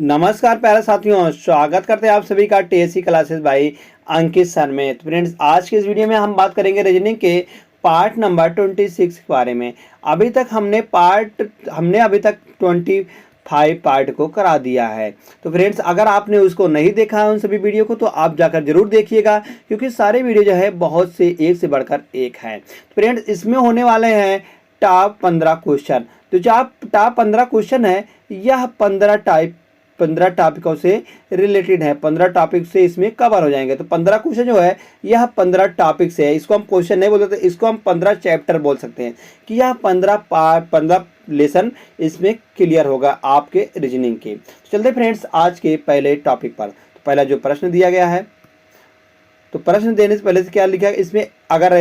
नमस्कार प्यारे साथियों, स्वागत करते हैं आप सभी का टीएससी क्लासेस बाय अंकित सर में। तो फ्रेंड्स, आज के इस वीडियो में हम बात करेंगे रीजनिंग के पार्ट नंबर 26 के बारे में। अभी तक हमने अभी तक 25 पार्ट को करा दिया है। तो फ्रेंड्स, अगर आपने उसको नहीं देखा है उन सभी वीडियो को, तो आप जाकर जरूर देखिएगा, क्योंकि सारे वीडियो जो है बहुत से एक से बढ़कर एक हैं। तो फ्रेंड्स, इसमें होने वाले हैं टॉप 15 क्वेश्चन। तो जो आप टॉप 15 क्वेश्चन है, यह 15 टॉपिकों से रिलेटेड है। 15 टॉपिक से इसमें कवर हो जाएंगे। तो 15 क्वेश्चन जो है यह 15 टॉपिक से है। इसको हम क्वेश्चन नहीं बोल सकते, इसको हम 15 चैप्टर बोल सकते हैं कि यह 15 लेसन इसमें क्लियर होगा आपके रीजनिंग के। चलते फ्रेंड्स आज के पहले टॉपिक पर। तो पहला जो प्रश्न दिया गया है, तो प्रश्न देने से पहले से क्या लिखा है इसमें, अगर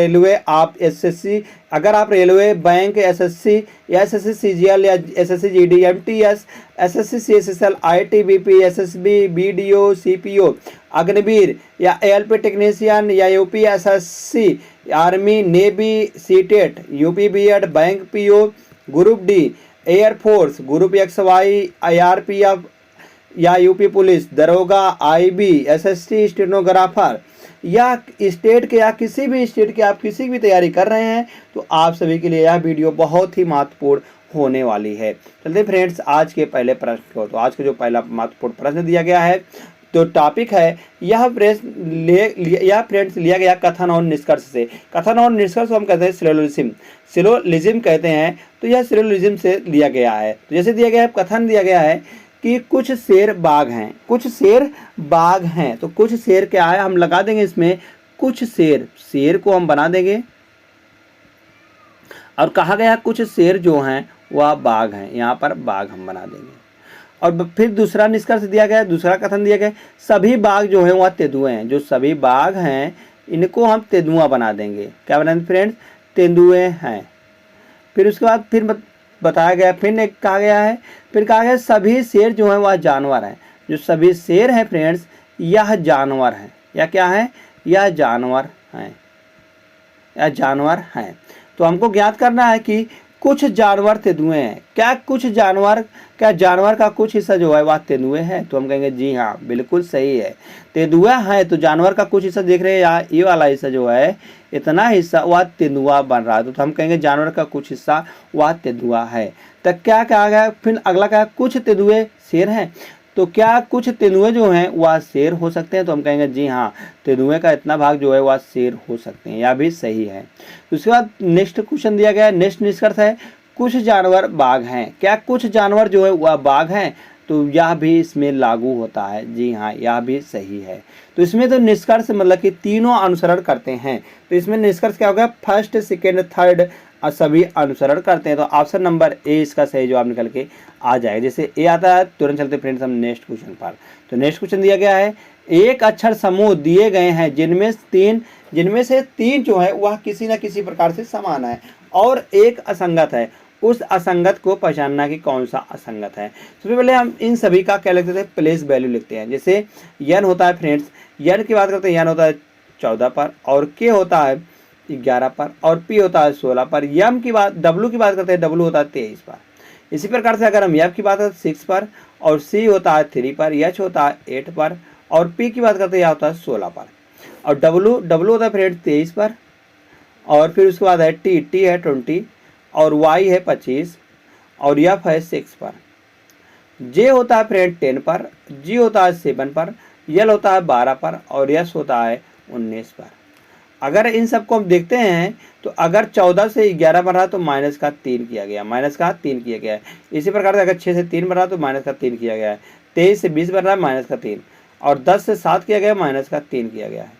आप रेलवे बैंक एसएससी या एसएससी सीजीएल या SSC GD MTS SSC CSSL ITBP SSB BDO CPO Agniveer या एएलपी टेक्नीशियन या UP SSC army navy CTET UP BEd bank PO group D air force group XY IRPF या UP police दरोगा IB SST stenographer या state के या किसी भी state के आप किसी भी तैयारी कर रहे हैं, तो आप सभी के लिए यह वीडियो बहुत ही महत्वपूर्ण होने वाली है। चलते फ्रेंड्स आज के पहले प्रश्न को। तो आज का जो पहला महत्वपूर्ण प्रश्न दिया गया है, तो टॉपिक है यह फ्रेंड्स लिया गया कथन और निष्कर्ष से। कथन और निष्कर्ष को हम कहते हैं सिलोजिज्म कहते हैं। तो यह सिलोजिज्म से लिया गया है। तो जैसे दिया गया है, कथन दिया गया है कि कुछ शेर बाघ हैं, कुछ शेर बाघ हैं। तो कुछ शेर क्या है, हम लगा देंगे इसमें कुछ शेर को हम बना देंगे, और कहा गया कुछ शेर जो हैं वह बाघ हैं। यहाँ पर बाघ हम बना देंगे। और फिर दूसरा निष्कर्ष दिया गया, दूसरा कथन दिया गया, सभी बाघ जो हैं वह तेंदुए हैं। जो सभी बाघ हैं इनको हम तेंदुआ बना देंगे। क्या बना देंगे फ्रेंड्स, तेंदुए हैं। फिर उसके बाद फिर बताया गया, फिर कहा गया है, फिर कहा गया सभी शेर जो हैं वह जानवर हैं। जो सभी शेर हैं फ्रेंड्स, यह जानवर हैं। या क्या है, यह जानवर हैं, यह जानवर हैं। तो हमको ज्ञात करना है कि कुछ जानवर तेंदुए हैं। क्या जानवर का कुछ हिस्सा जो है वह तेंदुए है? तो हम कहेंगे जी हाँ, बिल्कुल सही है, तेंदुआ है। तो जानवर का कुछ हिस्सा देख रहे हैं, यहाँ ये वाला हिस्सा जो है, इतना हिस्सा वह तेंदुआ बन रहा है। तो हम कहेंगे जानवर का कुछ हिस्सा वह तेंदुआ है। तो क्या कहा गया, फिर अगला क्या, कुछ तेंदुए शेर हैं। तो क्या कुछ तेंदुए जो हैं वह शेर हो सकते हैं? तो हम कहेंगे जी हाँ, तेंदुए का इतना भाग जो है वह शेर हो सकते हैं। यह भी सही है। उसके बाद नेक्स्ट क्वेश्चन दिया गया है, नेक्स्ट निष्कर्ष है कुछ जानवर बाघ हैं। क्या कुछ जानवर जो है वह बाघ हैं? तो यह भी इसमें लागू होता है। जी हाँ, यह भी सही है। तो इसमें तो निष्कर्ष मतलब कि तीनों अनुसरण करते हैं। तो इसमें निष्कर्ष क्या होगा, फर्स्ट सेकेंड थर्ड सभी अनुसरण करते हैं। तो ऑप्शन नंबर ए इसका सही जवाब निकल के आ जाएगा। जैसे ए आता है, तुरंत चलते फ्रेंड्स हम नेक्स्ट क्वेश्चन पर। तो नेक्स्ट क्वेश्चन दिया गया है, एक अक्षर समूह दिए गए हैं जिनमें से तीन जो है वह किसी न किसी प्रकार से समान है और एक असंगत है। उस असंगत को पहचानना कि कौन सा असंगत है। सबसे पहले हम इन सभी का क्या लिखते हैं, प्लेस वैल्यू लिखते हैं। जैसे यन होता है फ्रेंड्स, यन की बात करते हैं, यन होता है 14 पर, और के होता है 11 पर, और पी होता है 16 पर। डब्लू की बात करते हैं, डब्लू होता है 23 पर। इसी प्रकार से अगर हम एफ की बात करते हैं 6 पर, और सी होता है 3 पर, एच होता है 8 पर, और पी की बात करते हैं यह होता है 16 पर, और डब्लू होता है फ्रेंड्स 23 पर, और फिर उसके बाद है टी है 20, और y है 25, और f है 6 पर। j होता है फ्रेंड 10 पर, g होता है 7 पर, l होता है 12 पर, और s होता है 19 पर। अगर इन सबको हम देखते हैं, तो अगर 14 से 11 बन रहा है तो माइनस का 3 किया गया है। इसी प्रकार से अगर 6 से 3 बन रहा है तो माइनस का 3 किया गया है। 23 से 20 बन रहा है माइनस का 3, और 10 से 7 किया गया है माइनस का 3 किया गया है,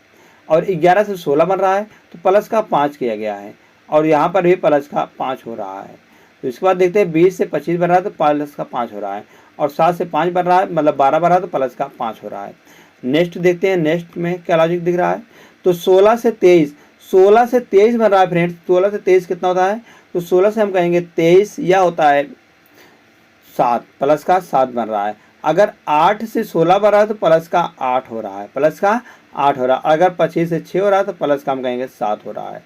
और 11 से 16 बन रहा है तो प्लस का 5 किया गया है, और यहाँ पर भी प्लस का 5 हो रहा है। तो इसके बाद देखते हैं 20 से 25 बन रहा है तो प्लस का 5 हो रहा है, और 7 से 5 बन रहा है मतलब 12 बन रहा है तो प्लस का 5 हो रहा है। नेक्स्ट देखते हैं, नेक्स्ट में क्या लॉजिक दिख रहा है। तो 16 से 23 बन रहा है फ्रेंड्स। 16 से 23 कितना होता है, तो 16 से हम कहेंगे 23, यह होता है 7, प्लस का 7 बन रहा है। अगर 8 से 16 बन रहा है तो प्लस का 8 हो रहा है, अगर 25 से 6 हो रहा है तो प्लस का हम कहेंगे 7 हो रहा है।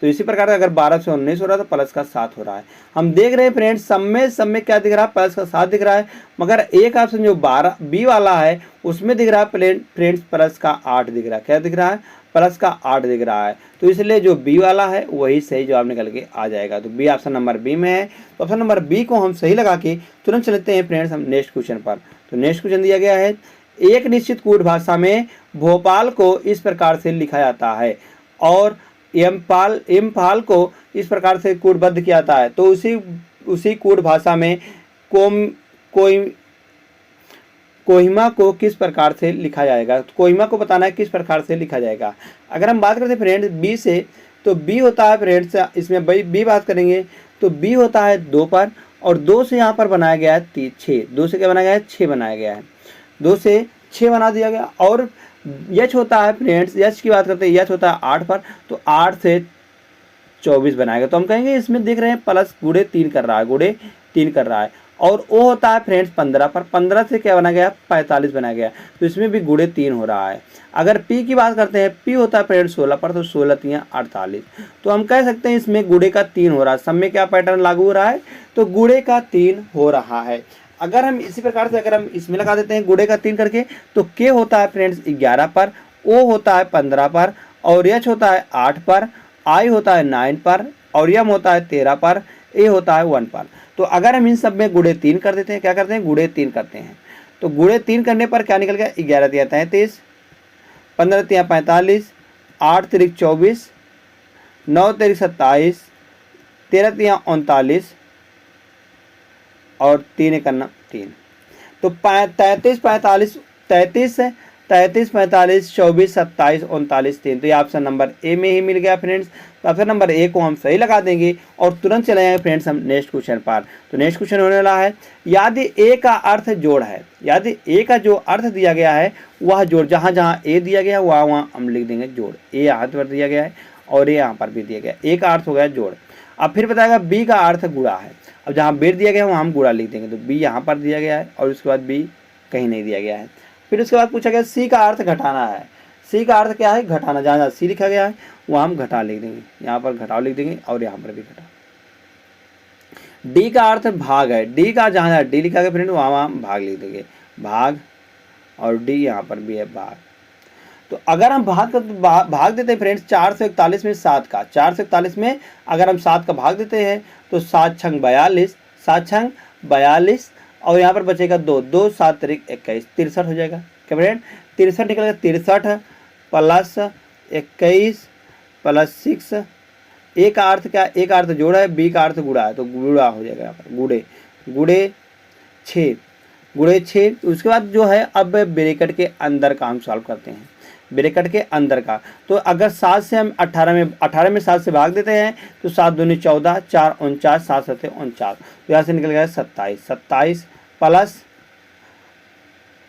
तो इसी प्रकार अगर 12 से 19 हो रहा है तो प्लस का 7 हो रहा है। हम देख रहे हैं फ्रेंड्स सब में क्या दिख रहा है, प्लस का 7 दिख रहा है, मगर एक ऑप्शन जो 12 बी वाला है उसमें दिख रहा है फ्रेंड्स प्लस का 8 दिख रहा है। क्या दिख रहा है, प्लस का 8 दिख रहा है। तो इसलिए जो बी वाला है वही सही जवाब निकल के आ जाएगा। तो बी ऑप्शन नंबर बी में है। तो ऑप्शन नंबर बी को हम सही लगा के तुरंत चलते हैं फ्रेंड्स हम नेक्स्ट क्वेश्चन पर। तो नेक्स्ट क्वेश्चन दिया गया है, एक निश्चित कूट भाषा में भोपाल को इस प्रकार से लिखा जाता है और इम्फाल को इस प्रकार से कूटबद्ध किया जाता है। तो उसी कूट भाषा में कोहिमा को किस प्रकार से लिखा जाएगा। तो कोहिमा को बताना है किस प्रकार से लिखा जाएगा। अगर हम बात करते हैं फ्रेंड्स बी से, तो बी होता है फ्रेंड्स, इसमें बी बात करेंगे तो बी होता है 2 पर, और 2 से यहाँ पर बनाया गया है 6। 2 से क्या बनाया गया है, 6 बनाया गया है। 2 से 6 बना दिया गया। और यच होता है फ्रेंड्स, यच की बात करते हैं, यच होता है 8 पर, तो 8 से 24 बनाएगा। तो हम कहेंगे इसमें देख रहे हैं प्लस गुणे 3 कर रहा है, गुणे 3 कर रहा है। और ओ होता है फ्रेंड्स 15 पर, 15 से क्या बना गया, 45 बनाया गया। तो इसमें भी गुणे 3 हो रहा है। अगर पी की बात करते हैं, पी होता है फ्रेंड्स 16 पर, तो 16 3 48। तो हम कह सकते हैं इसमें गुणे का 3 हो रहा है। सब में क्या पैटर्न लागू हो रहा है, तो गुणे का 3 हो रहा है। अगर हम इसी प्रकार से अगर हम इसमें लगा देते हैं गुणे का 3 करके, तो के होता है फ्रेंड्स 11 पर, ओ होता है 15 पर, और एच होता है 8 पर, आई होता है 9 पर, और यम होता है 13 पर, ए होता है 1 पर। तो अगर हम इन सब में गुणे 3 कर देते हैं, क्या करते हैं, गुणे 3 करते हैं, तो गुणे 3 करने पर क्या निकल गया, 11 तिया 33, 15 तिया 45, 8 तिरिक 24, 9 तिरिक 27, 13 तिया 39, और 3 एक 3। तो 33 45 33 33 45 24 27 39 3। तो ये ऑप्शन नंबर ए में ही मिल गया फ्रेंड्स। तो ऑप्शन नंबर ए को हम सही लगा देंगे और तुरंत चले जाएंगे फ्रेंड्स हम नेक्स्ट क्वेश्चन पर। तो नेक्स्ट क्वेश्चन होने वाला है, यदि ए का अर्थ जोड़ है, यदि ए का जो अर्थ दिया गया है वह जोड़, जहाँ जहाँ ए दिया गया है वहाँ हम लिख देंगे जोड़। ए यहाँ पर दिया गया है और ए यहाँ पर भी दिया गया, ए का अर्थ हो गया जोड़। अब फिर बताएगा बी का अर्थ गुणा है। अब जहाँ बी दिया गया है वहाँ हम गुणा लिख देंगे। तो बी यहाँ पर दिया गया है और उसके बाद बी कहीं नहीं दिया गया है। फिर उसके बाद पूछा गया सी का अर्थ घटाना है। सी का अर्थ क्या है, घटाना। जहाँ जहाँ सी लिखा गया है वहाँ हम घटा लिख देंगे, यहाँ पर घटाव लिख देंगे और यहाँ पर भी घटा। डी का अर्थ भाग है। डी का जहाँ जहाँ डी लिखा गया फ्रेंड वहाँ हम भाग लिख देंगे, भाग, और डी यहाँ पर भी है भाग। तो अगर हम भाग देते हैं फ्रेंड्स 4 से 41 में 7 का, 4 से 41 में अगर हम 7 का भाग देते हैं तो 7 छंग 42, 7 छंग 42, और यहाँ पर बचेगा 2, 2 7 तिरिक 21, 63 हो जाएगा। क्या फ्रेंड, 63 निकलेगा। 63 प्लस 21 प्लस 6। ए का अर्थ क्या, ए का अर्थ जोड़ा है, बी का अर्थ गुड़ा है, तो गुड़ा हो जाएगा यहाँ पर, गुड़े, गुड़े 6, गुड़े 6। उसके बाद जो है अब ब्रैकेट के अंदर का हम सॉल्व करते हैं, ब्रैकेट के अंदर का। तो अगर 7 से हम 18 में 7 से भाग देते हैं तो 7 दूनी 14, 4 49, 7 7 49। तो यहाँ से निकल गया 27, 27 प्लस,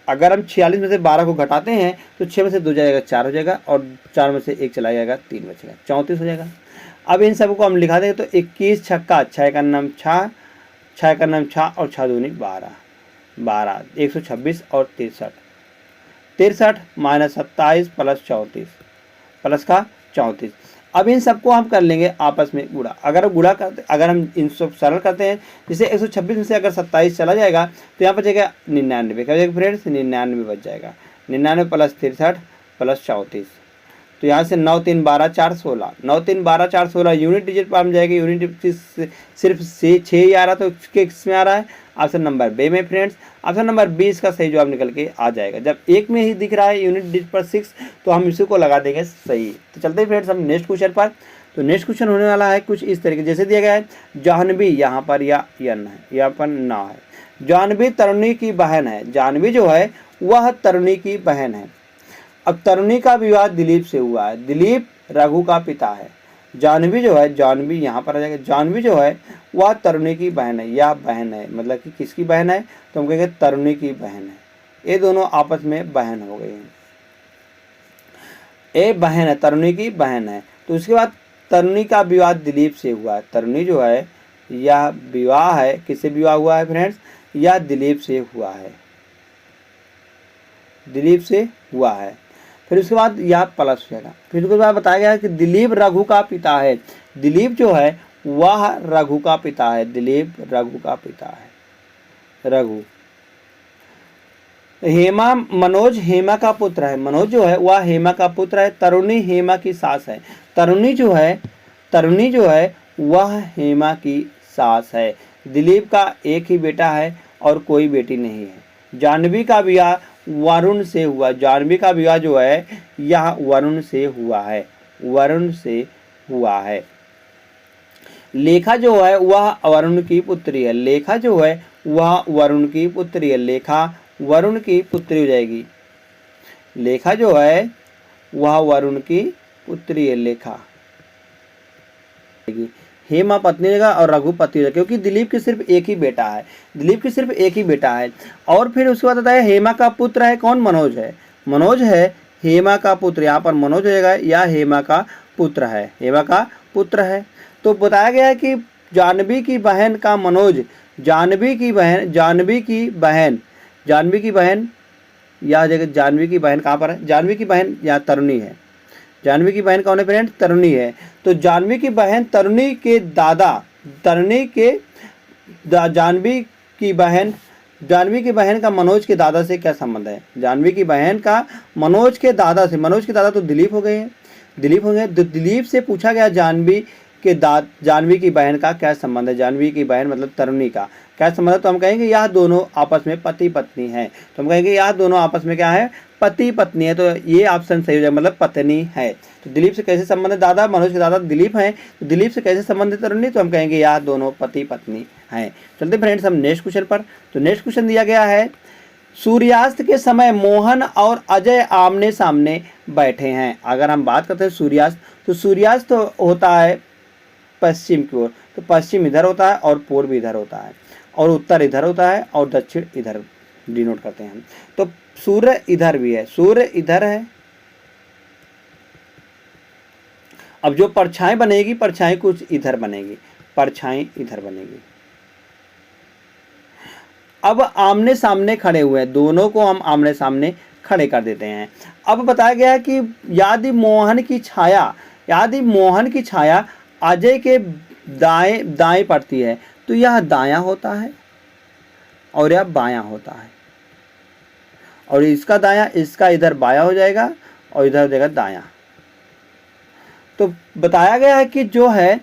अगर हम 46 में से 12 को घटाते हैं तो 6 में से 2 जाएगा 4 हो जाएगा, और 4 में से 1 चला जाएगा 3 बचेगा, 34 हो जाएगा। अब इन सबको हम लिखा देंगे तो 21 छक्का 6 का नाम 6, 6 का नाम 6, और 6 दूनी 12, 12 126 और 63, 63 माइनस 27 प्लस 34, प्लस का 34। अब इन सबको हम कर लेंगे आपस में गुणा। अगर गुणा करते, अगर हम इन सब सरल करते हैं, जैसे 126 में से अगर 27 चला जाएगा तो यहाँ बचेगा 99। क्या बचेगा फ्रेंड्स, 99 बच जाएगा। 99 प्लस 63 प्लस 34। तो यहाँ से 9 3 12 4 16, 9 3 12 4 16 यूनिट डिजिट पर हम जाएंगे। यूनिट डिजिट सिर्फ 6 ही आ रहा, तो किस में आ रहा है, ऑप्शन नंबर बी में फ्रेंड्स। ऑप्शन नंबर 20 का सही जवाब निकल के आ जाएगा। जब एक में ही दिख रहा है यूनिट डिजिट पर 6, तो हम इसी को लगा देंगे सही। तो चलते हैं फ्रेंड्स हम नेक्स्ट क्वेश्चन पर। तो नेक्स्ट क्वेश्चन होने वाला है कुछ इस तरीके, जैसे दिया गया है जाह्नवी, यहाँ पर या यन है, यहाँ पर ना है। जाह्नवी तरुणी की बहन है। जाह्नवी जो है वह तरुणी की बहन है। अब तरुणी का विवाह दिलीप से हुआ है। दिलीप रघु का पिता है। जाह्नवी जो है, जाह्नवी यहाँ पर आ जाएगा, जाह्नवी जो है वह तरुणी की बहन है, या बहन है, मतलब कि किसकी बहन है, तो हम कहेंगे तरुणी की बहन है। ये दोनों आपस में बहन हो गए हैं। ए बहन है, तरुणी की बहन है। तो उसके बाद तरुणी का विवाह दिलीप से हुआ है। तरुणी जो है यह विवाह है, किससे विवाह हुआ है फ्रेंड्स, यह दिलीप से हुआ है, दिलीप से हुआ है। फिर उसके बाद यह प्लस हो जाएगा। फिर उसके बाद बताया गया है कि दिलीप रघु का पिता है। दिलीप जो है वह रघु का पिता है। दिलीप रघु का पिता है, रघु। हेमा मनोज हेमा का पुत्र है। मनोज जो है वह हेमा का पुत्र है। तरुणी हेमा की सास है। तरुणी जो है वह हेमा की सास है। दिलीप का एक ही बेटा है और कोई बेटी नहीं है। जाह्नवी का विवाह वरुण से हुआ। जाह्नवी का विवाह जो है यह वरुण से हुआ है, वरुण से हुआ है। लेखा जो है वह वरुण की पुत्री है। लेखा जो है वह वरुण की पुत्री है। लेखा वरुण की पुत्री हो जाएगी। लेखा जो है वह वरुण की पुत्री है। लेखा हेमा पत्नी रहेगा और रघु पति रहेगा, क्योंकि दिलीप की सिर्फ एक ही बेटा है। दिलीप की सिर्फ एक ही बेटा है। और फिर उसके बाद आता है हेमा का पुत्र है कौन? मनोज है। मनोज है हेमा का पुत्र। यहाँ पर मनोज हो जाएगा या हेमा का पुत्र है, हेमा का पुत्र है। तो बताया गया है कि जाह्नवी की बहन का मनोज, जाह्नवी की बहन या जगह जाह्नवी की बहन कहाँ पर है? जाह्नवी की बहन यहाँ तरुणी है। जाह्नवी की बहन कौन है फ्रेंड? तरुणी है। तो जाह्नवी की बहन तरुणी के दादा, जाह्नवी की बहन का मनोज के दादा से क्या संबंध है? जाह्नवी की बहन का मनोज के दादा से, मनोज के दादा तो दिलीप हो गए हैं, दिलीप हो गए। दिलीप से पूछा गया जाह्नवी की बहन का क्या संबंध है? जाह्नवी की बहन मतलब तरुणी का क्या संबंध है? तो हम कहेंगे यह दोनों आपस में पति पत्नी है। तो हम कहेंगे यह दोनों आपस में क्या है? पति पत्नी है। तो ये ऑप्शन सही हो जाएगा, मतलब पत्नी है। तो दिलीप से कैसे संबंध है? दादा, मनोज के दादा दिलीप हैं, तो दिलीप से कैसे संबंध है तरुणी? तो हम कहेंगे यह दोनों पति पत्नी हैं। चलते फ्रेंड्स हम नेक्स्ट क्वेश्चन पर। तो नेक्स्ट क्वेश्चन दिया गया है, सूर्यास्त के समय मोहन और अजय आमने सामने बैठे हैं। अगर हम बात करते हैं सूर्यास्त, तो सूर्यास्त होता है पश्चिम की ओर। तो पश्चिम इधर होता है और पूर्व इधर होता है और उत्तर इधर होता है और दक्षिण इधर डिनोट करते हैं हम। तो सूर्य इधर भी है, सूर्य इधर है। अब जो परछाई बनेगी, परछाई कुछ इधर बनेगी, परछाई इधर बनेगी। अब आमने सामने खड़े हुए हैं, दोनों को हम आमने सामने खड़े कर देते हैं। अब बताया गया है कि यदि मोहन की छाया अजय के दाएं पड़ती है तो यह दायां होता है और यह बायां होता है, और इसका दायां, इसका इधर बायां हो जाएगा और इधर हो जाएगा दायां। तो बताया गया है कि जो है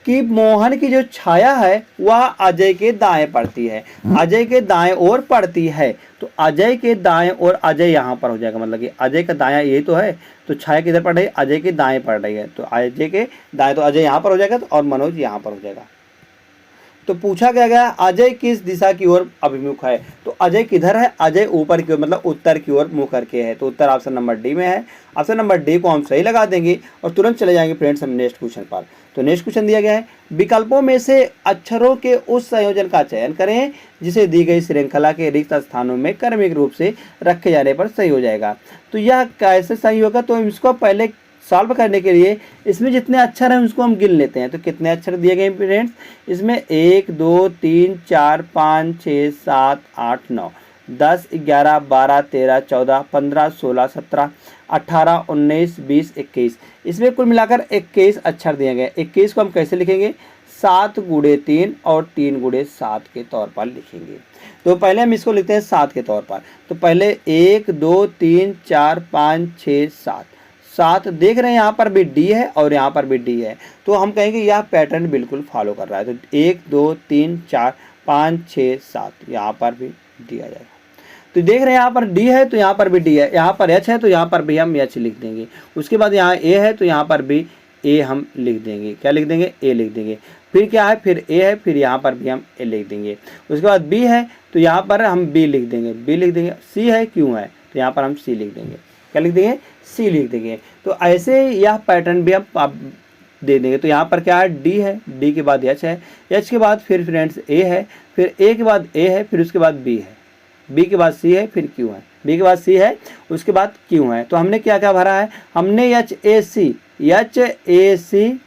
कि मोहन की जो छाया है वह अजय के दाएं पड़ती है, अजय के दाएं ओर पड़ती है। तो अजय के दाएं ओर, अजय यहाँ पर हो जाएगा, मतलब कि अजय का दायां यही तो है। तो छाया किधर पड़ रही है? अजय के दाएं पड़ रही है। तो अजय के दाएं, तो अजय यहाँ पर हो जाएगा और मनोज यहाँ पर हो जाएगा। तो पूछा गया अजय किस दिशा की ओर अभिमुख है? तो अजय किधर है? अजय ऊपर की ओर, मतलब उत्तर की ओर मुंह करके है। तो उत्तर ऑप्शन नंबर डी में है। ऑप्शन नंबर डी को हम सही लगा देंगे और तुरंत चले जाएंगे फ्रेंड्स हम नेक्स्ट क्वेश्चन पर। तो नेक्स्ट क्वेश्चन दिया गया है, विकल्पों में से अक्षरों के उस संयोजन का चयन करें जिसे दी गई श्रृंखला के रिक्त स्थानों में क्रमिक रूप से रखे जाने पर सही हो जाएगा। तो यह कैसे सही होगा? तो इसको पहले सॉल्व करने के लिए इसमें जितने अक्षर हैं उसको हम गिन लेते हैं। तो कितने अक्षर दिए गए फ्रेंड्स? इसमें 1 2 3 4 5 6 7 8 9 10 11 12 13 14 15 16 17 18 19 20 21, इसमें कुल मिलाकर 21 अक्षर दिए गए। 21 को हम कैसे लिखेंगे? 7 गुणे 3 और 3 गुणे 7 के तौर पर लिखेंगे। तो पहले हम इसको लिखते हैं 7 के तौर पर। तो पहले 1 2 3 4 5 6 7 देख रहे हैं, यहाँ पर भी डी है और यहाँ पर भी डी है। तो हम कहेंगे यह पैटर्न बिल्कुल फॉलो कर रहा है। तो 1 2 3 4 5 6 7 यहाँ पर भी डी आ जाएगा। तो देख रहे हैं यहाँ पर डी है तो यहाँ पर भी डी है, यहाँ पर एच है तो यहाँ पर भी हम एच लिख देंगे। उसके बाद यहाँ ए है तो यहाँ पर भी ए हम लिख देंगे। क्या लिख देंगे? ए लिख देंगे। फिर क्या है? फिर ए है, फिर यहाँ पर भी हम ए लिख देंगे। उसके बाद बी है तो यहाँ पर हम बी लिख देंगे, बी लिख देंगे। सी है, क्यों है, तो यहाँ पर हम सी लिख देंगे। क्या लिख देंगे? सी लिख देंगे। तो ऐसे यह पैटर्न भी हम दे देंगे। तो यहाँ पर क्या है? डी है, डी के बाद एच है, एच के बाद फिर फ्रेंड्स ए है, फिर ए के बाद ए है, फिर उसके बाद बी है, बी के बाद सी है, फिर क्यू है, बी के बाद सी है, उसके बाद क्यू है। तो हमने क्या क्या भरा है? हमने H A C, H A C,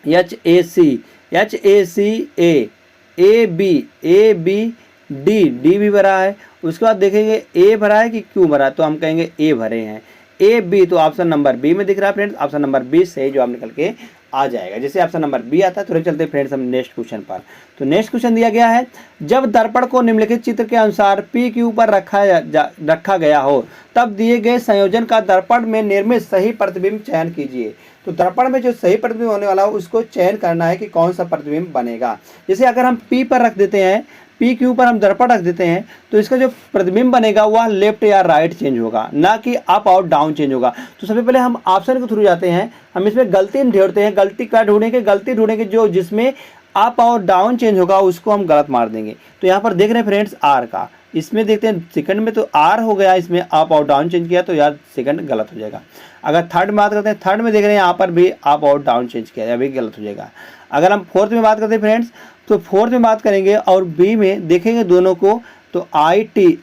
H A C, H A C A, A B, D भी भरा है। उसके बाद देखेंगे ए भरा है कि क्यू भरा है, तो हम कहेंगे ए भरे हैं, ए बी, तो ऑप्शन नंबर बी में दिख रहा है फ्रेंड्स, ऑप्शन नंबर बी सही जवाब निकल के आ जाएगा। जैसे ऑप्शन नंबर बी आता है। तो चलते फ्रेंड्स हम नेक्स्ट क्वेश्चन पर। तो नेक्स्ट क्वेश्चन दिया गया है, जब दर्पण को निम्नलिखित चित्र के अनुसार पी क्यू पर रखा गया हो, तब दिए गए संयोजन का दर्पण में निर्मित सही प्रतिबिंब चयन कीजिए। तो दर्पण में जो सही प्रतिबिंब होने वाला हो उसको चयन करना है कि कौन सा प्रतिबिंब बनेगा। जैसे अगर हम पी पर रख देते हैं, पी क्यू पर हम दर्पण रख देते हैं, तो इसका जो प्रतिबिंब बनेगा वह लेफ्ट या राइट चेंज होगा, ना कि अप और डाउन चेंज होगा। तो सबसे पहले हम ऑप्शन के थ्रू जाते हैं, हम इसमें गलती ढूंढते हैं, गलती क्या ढूंढेंगे, गलती ढूंढेंगे जो जिसमें अप और डाउन चेंज होगा उसको हम गलत मार देंगे। तो यहाँ पर देख रहे हैं फ्रेंड्स आर का, इसमें देखते हैं सेकंड में तो आर हो गया, इसमें अप और डाउन चेंज किया तो यार सेकंड गलत हो जाएगा। अगर थर्ड में बात करते हैं, थर्ड में देख रहे हैं यहाँ पर भी अप और डाउन चेंज किया, यह भी गलत हो जाएगा। अगर हम फोर्थ में बात करते हैं फ्रेंड्स, तो फोर्थ में बात करेंगे और बी में देखेंगे दोनों को, तो आई टी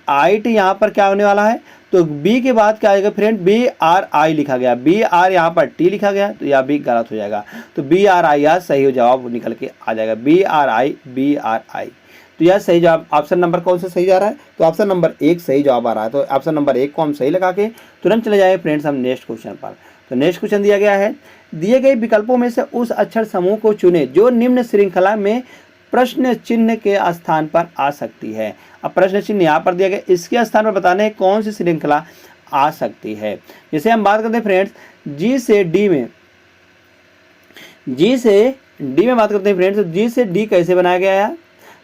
यहाँ पर क्या होने वाला है, तो बी के बाद क्या आएगा फ्रेंड, बी आर आई लिखा गया, बी आर यहाँ पर टी लिखा गया, तो यह भी गलत हो जाएगा। तो बी आर आई यार सही जवाब निकल के आ जाएगा, बी आर आई। तो यह सही जवाब ऑप्शन नंबर कौन सा सही जा रहा है, तो ऑप्शन नंबर एक सही जवाब आ रहा है। तो ऑप्शन नंबर एक को हम सही लगा के तुरंत चले जाएंगे फ्रेंड्स हम नेक्स्ट क्वेश्चन पर। तो नेक्स्ट क्वेश्चन दिया गया है, दिए गए विकल्पों में से उस अक्षर समूह को चुने जो निम्न श्रृंखला में प्रश्न चिन्ह के स्थान पर आ सकती है। अब प्रश्न चिन्ह यहाँ पर दिया गया, इसके स्थान पर बताने हैं कौन सी श्रृंखला आ सकती है। जैसे हम बात करते हैं फ्रेंड्स जी से डी में बात करते हैं फ्रेंड्स, तो जी से डी कैसे बनाया गया है,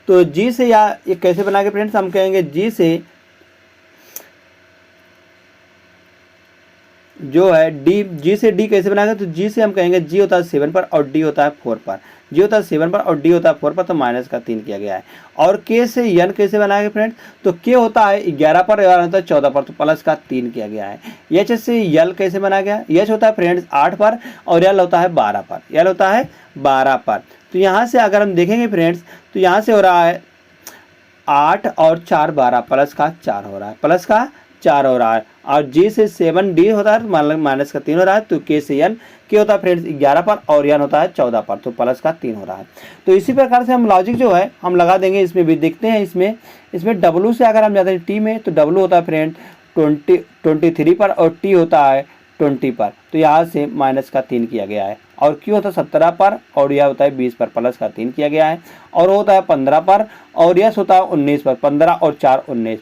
तो जी से या ये कैसे बना के फ्रेंड्स, हम कहेंगे जी से जो है डी, जी से डी कैसे बनाएगा, तो जी से हम कहेंगे जी होता है 7 पर और डी होता है 4 पर, जी होता है 7 पर और डी होता है 4 पर, तो माइनस का 3 किया गया है। और के से यन कैसे बनाएंगे फ्रेंड्स, तो के होता है 11 पर और होता है 14 पर, तो प्लस का 3 किया गया है। एच से यल कैसे बनाया गया, एच होता है फ्रेंड्स 8 पर और यल होता है 12 पर, यल होता है 12 पर। तो यहाँ से अगर हम देखेंगे फ्रेंड्स, तो यहाँ से हो रहा है 8 और 4 12, प्लस का 4 हो रहा है, प्लस का 4 हो रहा है। और जी से 7 डी होता है, माइनस का 3 हो रहा है। तो के से यन, के होता है फ्रेंड्स 11 पर और यन होता है 14 पर, तो प्लस का 3 हो रहा है। तो इसी प्रकार से हम लॉजिक जो है हम लगा देंगे। इसमें भी देखते हैं, इसमें डब्लू से अगर हम जाते हैं टी में, तो डब्लू होता है फ्रेंड 23 पर और टी होता है 20 पर, तो यहाँ से माइनस का 3 किया गया है। और क्यू होता है 17 पर और यह होता है 20 पर, प्लस का 3 किया गया है। और होता है 15 पर और यह होता है 19 पर, 15 और 4 19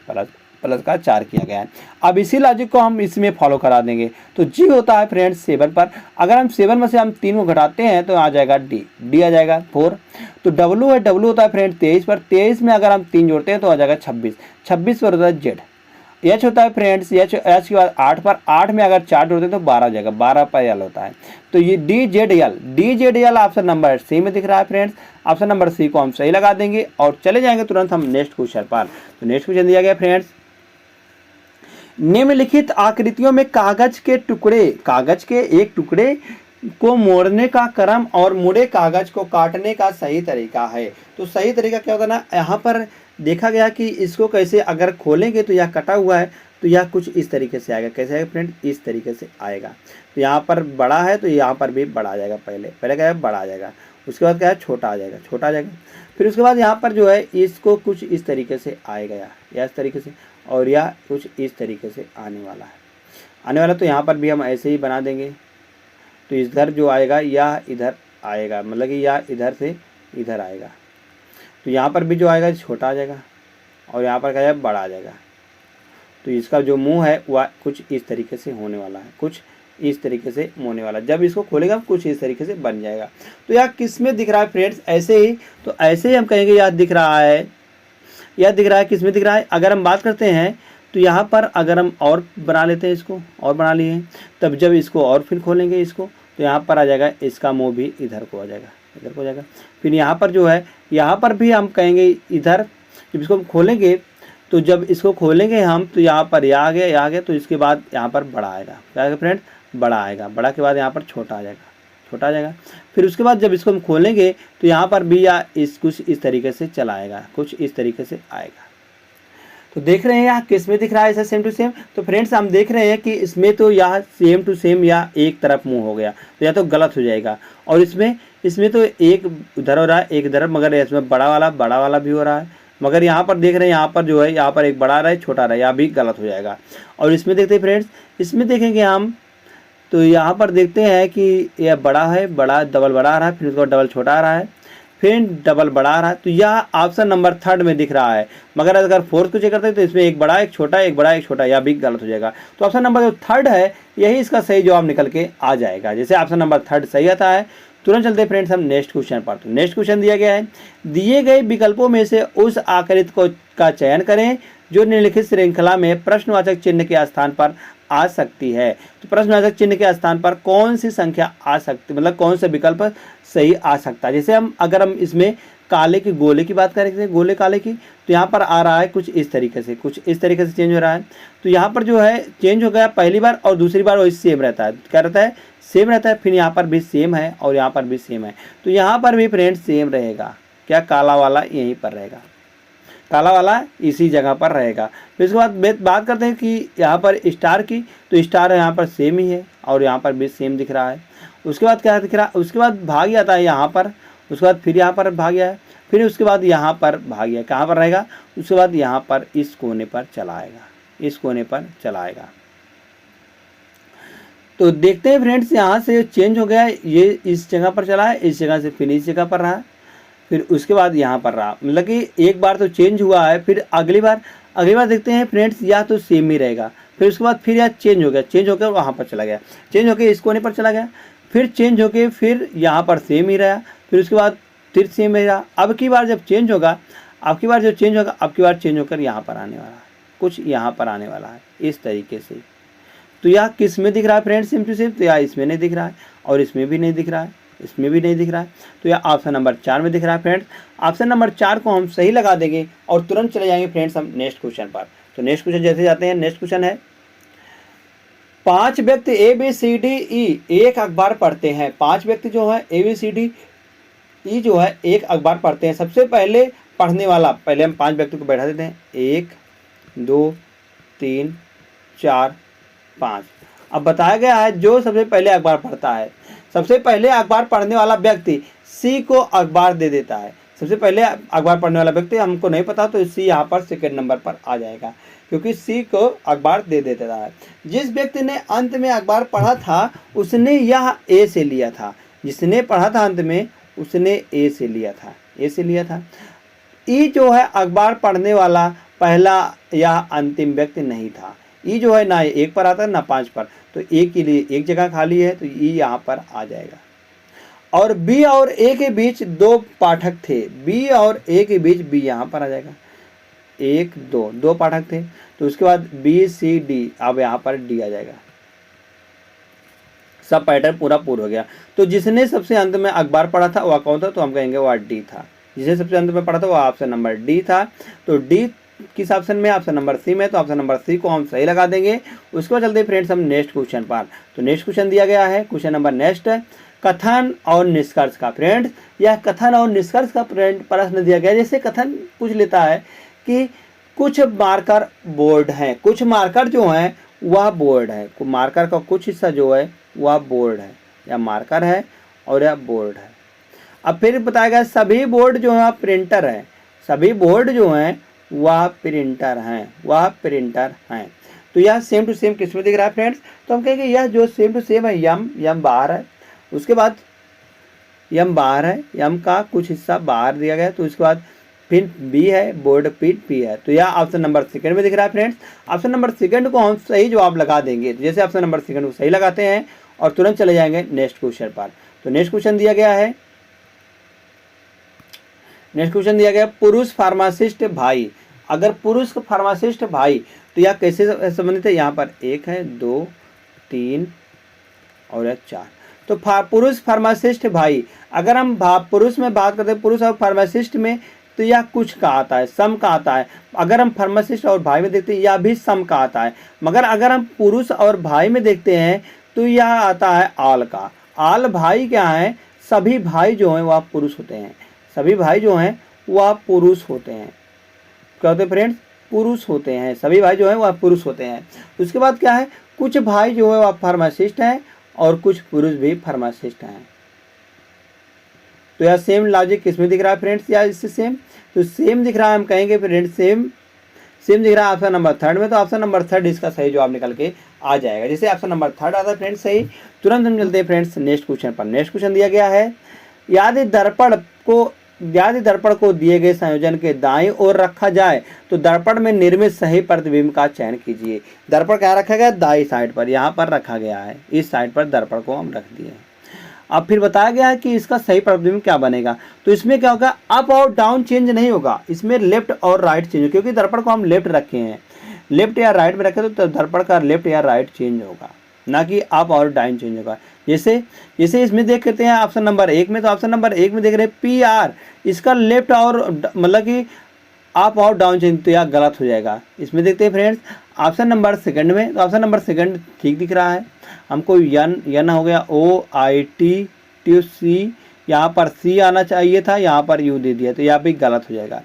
प्लस का 4 किया गया है। अब इसी लॉजिक को हम इसमें फॉलो करा देंगे। तो जी होता है फ्रेंड्स 7 पर, अगर हम 7 में से हम 3 को घटाते हैं तो आ जाएगा डी आ जाएगा 4। तो डब्लू होता है फ्रेंड्स 23 पर, 23 में अगर हम 3 जोड़ते हैं तो आ जाएगा 26 पर होता है जेड। एच होता है फ्रेंड्स एच के बाद 8 पर, 8 में अगर 4 जोड़ते हैं तो 12 हो जाएगा, 12 पर यल होता है। तो ये डी जेड यल ऑप्शन नंबर सी में दिख रहा है फ्रेंड्स। ऑप्शन नंबर सी को हम सही लगा देंगे और चले जाएंगे तुरंत हम नेक्स्ट क्वेश्चन पर। तो नेक्स्ट क्वेश्चन दिया गया फ्रेंड्स, निम्नलिखित आकृतियों में कागज के एक टुकड़े को मोड़ने का क्रम और मुड़े कागज को काटने का सही तरीका है। तो सही तरीका क्या होगा ना, यहाँ पर देखा गया कि इसको कैसे अगर खोलेंगे तो यह कटा हुआ है, तो यह कुछ इस तरीके से आएगा। कैसे आएगा फ्रेंड, इस तरीके से आएगा। तो यहाँ पर बड़ा है तो यहाँ पर भी बड़ा आ जाएगा, पहले क्या है बड़ा आ जाएगा, उसके बाद क्या है छोटा आ जाएगा, फिर उसके बाद यहाँ पर जो है इसको कुछ इस तरीके से आएगा, या इस तरीके से, और यह कुछ इस तरीके से आने वाला। तो यहाँ पर भी हम ऐसे ही बना देंगे। तो इधर जो आएगा यह इधर आएगा, मतलब कि यह इधर से इधर आएगा। तो यहाँ पर भी जो आएगा छोटा आ जाएगा और यहाँ पर क्या है बड़ा आ जाएगा। तो इसका जो मुंह है वह कुछ इस तरीके से होने वाला है, कुछ इस तरीके से होने वाला। जब इसको खोलेगा कुछ इस तरीके से बन जाएगा। तो यह किस में दिख रहा है फ्रेंड्स, ऐसे ही, तो ऐसे ही हम कहेंगे यह दिख रहा है, किस में दिख रहा है। अगर हम बात करते हैं तो यहाँ पर अगर हम और बना लेते हैं, इसको और बना लिए हैं, तब जब इसको और फिर खोलेंगे इसको, तो यहाँ पर आ जाएगा इसका मुंह भी इधर को आ जाएगा, फिर यहाँ पर जो है यहाँ पर भी हम कहेंगे इधर, जब इसको हम खोलेंगे तो जब इसको खोलेंगे हम तो यहाँ पर यह आ गया, तो इसके बाद यहाँ पर बड़ा आएगा, क्या आएगा फ्रेंड, बड़ा आएगा, बड़ा के बाद यहाँ पर छोटा आ जाएगा, फिर उसके बाद जब इसको हम खोलेंगे तो यहाँ पर भी या कुछ इस तरीके से चला आएगा, कुछ इस तरीके से आएगा। तो देख रहे हैं यहाँ किस में दिख रहा है ऐसा सेम टू सेम। तो फ्रेंड्स हम देख रहे हैं कि इसमें तो यह सेम टू सेम या एक तरफ मुंह हो गया, तो यह तो गलत हो जाएगा। और इसमें तो एक उधर हो रहा है एक इधर, मगर इसमें बड़ा वाला भी हो रहा है, मगर यहाँ पर देख रहे हैं, यहाँ पर जो है, यहाँ पर एक बड़ा आ रहा है, छोटा आ रहा है, यहाँ भी गलत हो जाएगा। और इसमें देखते हैं फ्रेंड्स, इसमें देखेंगे हम, तो यहाँ पर देखते हैं कि यह बड़ा है, बड़ा डबल बड़ा आ रहा है, फिर उसको डबल छोटा आ रहा है, फिर डबल बड़ा आ रहा है। तो यह ऑप्शन नंबर 3 में दिख रहा है। मगर अगर 4th को चेक करते हैं तो इसमें एक बड़ा एक छोटा, एक बड़ा एक छोटा, यह भी गलत हो जाएगा। तो ऑप्शन नंबर जो 3 है यही इसका सही जवाब निकल के आ जाएगा। जैसे ऑप्शन नंबर 3 सही आता है। तुरंत चलते फ्रेंड्स हम नेक्स्ट क्वेश्चन पर। तो नेक्स्ट क्वेश्चन दिया गया है, दिए गए विकल्पों में से उस आकृति को का चयन करें जो निम्नलिखित श्रृंखला में प्रश्नवाचक चिन्ह के स्थान पर आ सकती है। तो प्रश्नवाचक चिन्ह के स्थान पर कौन सी संख्या आ सकती, मतलब कौन सा विकल्प सही आ सकता है। जैसे अगर हम इसमें काले के गोले की बात करें, गोले काले की, तो यहाँ पर आ रहा है कुछ इस तरीके से, कुछ इस तरीके से चेंज हो रहा है। तो यहाँ पर जो है चेंज हो गया पहली बार, और दूसरी बार वही सेम रहता है। क्या रहता है? सेम रहता है। फिर यहाँ पर भी सेम है और यहाँ पर भी सेम है। तो यहाँ पर भी फ्रेंड्स सेम रहेगा। क्या? काला वाला यहीं पर रहेगा, काला वाला इसी जगह पर रहेगा। फिर उसके बाद बात करते हैं कि यहाँ पर स्टार की, तो स्टार यहाँ पर सेम ही है और यहाँ पर भी सेम दिख रहा है। उसके बाद क्या दिख रहा है? उसके बाद भाग्य आता है यहाँ पर, उसके बाद फिर यहाँ पर भाग्य है, फिर उसके बाद यहाँ पर भाग्य कहाँ पर रहेगा? उसके बाद यहाँ पर इस कोने पर चला आएगा, इस कोने पर चला आएगा। तो देखते हैं फ्रेंड्स, यहाँ से चेंज हो गया, ये इस जगह पर चला है, इस जगह से फिर इस जगह पर रहा, फिर उसके बाद यहाँ पर रहा। मतलब कि एक बार तो चेंज हुआ है, फिर अगली बार देखते हैं फ्रेंड्स, या तो सेम ही रहेगा। फिर उसके बाद फिर यह चेंज हो गया, चेंज होकर वहाँ पर चला गया, चेंज होकर इस कोने पर चला गया, फिर चेंज होकर फिर यहाँ पर सेम ही रहा, फिर उसके बाद फिर सेम ही रहा। अब की बार जब चेंज होगा, अब की बार जब चेंज होगा, अब की बार चेंज होकर यहाँ पर आने वाला है, कुछ यहाँ पर आने वाला है इस तरीके से। तो यह किस में दिख रहा है फ्रेंड्स? सिम टू सिम, तो यह इसमें नहीं दिख रहा है और इसमें भी नहीं दिख रहा है, इसमें भी नहीं दिख रहा है। तो यह ऑप्शन नंबर 4 में दिख रहा है फ्रेंड्स। ऑप्शन नंबर 4 को हम सही लगा देंगे और तुरंत चले जाएंगे फ्रेंड्स हम नेक्स्ट क्वेश्चन पर। तो नेक्स्ट क्वेश्चन जैसे जाते हैं, नेक्स्ट क्वेश्चन है, 5 व्यक्ति ABCDE एक अखबार पढ़ते हैं। 5 व्यक्ति जो है ABCDE जो है एक अखबार पढ़ते हैं। सबसे पहले पढ़ने वाला, पहले हम 5 व्यक्ति को बैठा देते हैं, 1 2 3 4 5। अब बताया गया है जो सबसे पहले अखबार पढ़ता है, सबसे पहले अखबार पढ़ने वाला व्यक्ति C को अखबार दे देता है। सबसे पहले अखबार पढ़ने वाला व्यक्ति, हमको नहीं पता तो C यहाँ पर सेकंड नंबर पर आ जाएगा, क्योंकि C को अखबार दे देता है। जिस व्यक्ति ने अंत में अखबार पढ़ा था उसने यह A से लिया था। जिसने पढ़ा था अंत में उसने A से लिया था, A से लिया था। E जो है अखबार पढ़ने वाला पहला या अंतिम व्यक्ति नहीं था। ई जो है ना 1 पर आता है ना 5 पर, तो ए के लिए एक जगह खाली है, तो ई यहाँ पर आ जाएगा। और बी और ए के बीच 2 पाठक थे, बी और ए के बीच बी यहाँ पर आ जाएगा, 1 2 पाठक थे। तो उसके बाद बी सी डी, अब यहाँ पर डी आ जाएगा। सब पैटर्न पूरा हो गया। तो जिसने सबसे अंत में अखबार पढ़ा था वह कौन था? तो हम कहेंगे वह डी था। जिसने सबसे अंत में पढ़ा था वह ऑप्शन नंबर डी था। तो डी किस ऑप्शन में? ऑप्शन नंबर सी में। तो ऑप्शन नंबर सी को हम सही लगा देंगे। उसके बाद चलते फ्रेंड्स हम नेक्स्ट क्वेश्चन पर। तो नेक्स्ट क्वेश्चन दिया गया है, क्वेश्चन नंबर नेक्स्ट, कथन और निष्कर्ष का। फ्रेंड्स यह कथन और निष्कर्ष का प्रश्न दिया गया। जैसे कथन पूछ लेता है कि कुछ मार्कर बोर्ड है, कुछ मार्कर जो है वह बोर्ड है, मार्कर का कुछ हिस्सा जो है वह बोर्ड है, या मार्कर है और यह बोर्ड है। अब फिर बताया गया सभी बोर्ड जो है प्रिंटर है, सभी बोर्ड जो हैं वह प्रिंटर हैं, वह प्रिंटर हैं। तो यह सेम टू सेम किस में दिख रहा है फ्रेंड्स? तो हम कहेंगे यह जो सेम टू सेम है, यम बाहर है, उसके बाद यम बाहर है, यम का कुछ हिस्सा बाहर दिया गया, तो उसके बाद फिर बी है, बोर्ड फिर पी है। तो यह ऑप्शन नंबर सेकंड में दिख रहा है फ्रेंड्स। ऑप्शन नंबर सेकंड को हम सही जवाब लगा देंगे। जैसे ऑप्शन नंबर सेकंड को सही लगाते हैं और तुरंत चले जाएंगे नेक्स्ट क्वेश्चन पर। तो नेक्स्ट क्वेश्चन दिया गया है, नेक्स्ट क्वेश्चन दिया गया पुरुष फार्मासिस्ट भाई। अगर पुरुष फार्मासिस्ट भाई, तो यह कैसे संबंधित है? यहाँ पर 1 है, 2 3 और 4। तो पुरुष फार्मासिस्ट भाई, अगर हम पुरुष में बात करते हैं, पुरुष और फार्मासिस्ट में, तो यह कुछ का आता है, सम का आता है। अगर हम फार्मासिस्ट और भाई में देखते हैं यह भी सम का आता है। मगर अगर हम पुरुष और भाई में देखते हैं तो यह आता है आल का। आल भाई क्या है? सभी भाई जो हैं वह पुरुष होते हैं, सभी भाई जो हैं वह पुरुष होते हैं। क्या होते हैं फ्रेंड्स? पुरुष होते हैं, सभी भाई जो हैं वह पुरुष होते हैं। उसके बाद क्या है? कुछ भाई जो है वह फार्मासिस्ट हैं और कुछ पुरुष भी फार्मासिस्ट हैं। तो यह सेम लॉजिक किसमें दिख रहा है फ्रेंड्स, या इससे सेम, तो सेम दिख रहा है, हम कहेंगे फ्रेंड्स सेम दिख रहा है ऑप्शन नंबर थर्ड में, तो ऑप्शन नंबर थर्ड इसका सही जवाब निकल के आ जाएगा। जैसे ऑप्शन नंबर थर्ड आता है फ्रेंड्स सही। तुरंत हम चलते हैं फ्रेंड्स नेक्स्ट क्वेश्चन पर। नेक्स्ट क्वेश्चन दिया गया है, यदि दर्पण को दिए गए संयोजन के दाईं ओर रखा जाए तो दर्पण में निर्मित सही प्रतिबिंब का चयन कीजिए। दर्पण कहाँ रखा गया, दाईं साइड पर, यहाँ पर रखा गया है, इस साइड पर दर्पण को हम रख दिए। अब फिर बताया गया है कि इसका सही प्रतिबिंब क्या बनेगा, तो इसमें क्या होगा, अप और डाउन चेंज नहीं होगा, इसमें लेफ्ट और राइट चेंज होगा, क्योंकि दर्पण को हम लेफ्ट रखे हैं, लेफ्ट या राइट में रखे तो दर्पण का लेफ्ट या राइट चेंज होगा, ना कि अप और डाउन चेंज होगा। जैसे इसमें देख करते हैं ऑप्शन नंबर एक में, तो ऑप्शन नंबर एक में देख रहे हैं PR, इसका लेफ्ट और मतलब कि अप और डाउन चेंज, तो यह गलत हो जाएगा। इसमें देखते हैं फ्रेंड्स ऑप्शन नंबर सेकंड में, तो ऑप्शन नंबर सेकंड ठीक दिख रहा है हमको, यन हो गया OIT यहाँ पर C आना चाहिए था, यहाँ पर U दे दिया, तो यहाँ पे गलत हो जाएगा।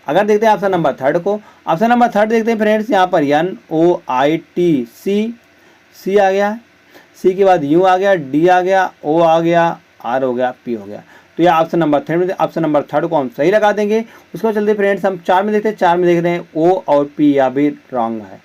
अगर देखते हैं ऑप्शन नंबर थर्ड को, ऑप्शन नंबर थर्ड देखते हैं फ्रेंड्स, यहाँ पर NOIT C आ गया, C के बाद U आ गया, D आ गया, O आ गया, R हो गया, P हो गया, तो यह ऑप्शन नंबर थर्ड में, ऑप्शन नंबर थर्ड को हम सही लगा देंगे। उसको चलते फ्रेंड्स हम चार में देखते हैं, चार में देख रहे हैं O और P यहाँ भी रॉन्ग है,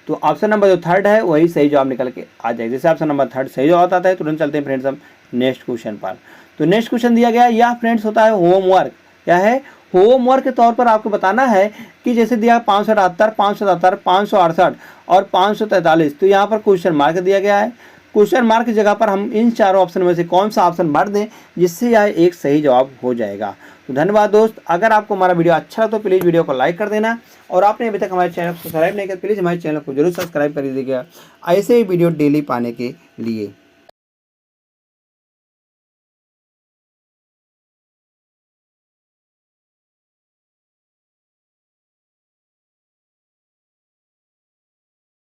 तो ऑप्शन नंबर जो थर्ड है वही सही जवाब निकल के आ जाएगा। जैसे ऑप्शन नंबर थर्ड सही जवाब आता है, तुरंत चलते हैं फ्रेंड्स हम नेक्स्ट क्वेश्चन पर। तो नेक्स्ट क्वेश्चन दिया गया, यह फ्रेंड्स होता है होमवर्क। क्या है, होमवर्क के तौर पर आपको बताना है कि जैसे दिया 578, 577, 568 और 543, तो यहाँ पर क्वेश्चन मार्क दिया गया है। क्वेश्चन मार्क की जगह पर हम इन चारों ऑप्शन में से कौन सा ऑप्शन भर दें जिससे यह एक सही जवाब हो जाएगा। तो धन्यवाद दोस्त, अगर आपको हमारा वीडियो अच्छा लगा तो प्लीज़ वीडियो को लाइक कर देना, और आपने अभी तक हमारे चैनल को सब्सक्राइब नहीं किया प्लीज़ हमारे चैनल को जरूर सब्सक्राइब कर दीजिएगा ऐसे ही वीडियो डेली पाने के लिए।